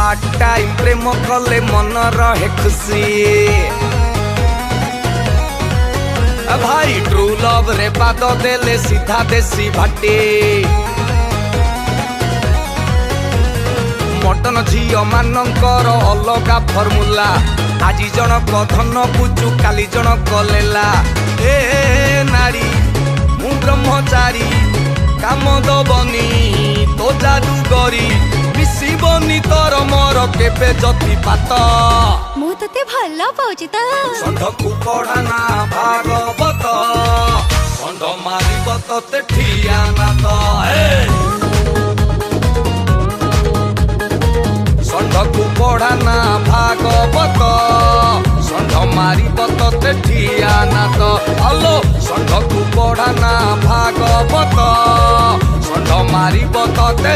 part time प्रेम कले मन रहे खुशी भाई ट्रू लव रे पाद देले सीधा देसी भाटी मटन झील मानकर अलगा फर्मुला आज जनक धन बुझु काली जनक लेला ए नारी मु ब्रह्मचारी काम दबनी तो जादूगरी मिसिबनी तोर मोर केबे जति पात मु तते भल्ला पाउछि त षंढकु पढ़ाना भागवत षंढ मारिब तते ठिया ना त षंढकु पढ़ाना भागवत षंढ मारिब तते ठिया ना त हलो षंढकु पढ़ाना भागवत षंढ मारिब तते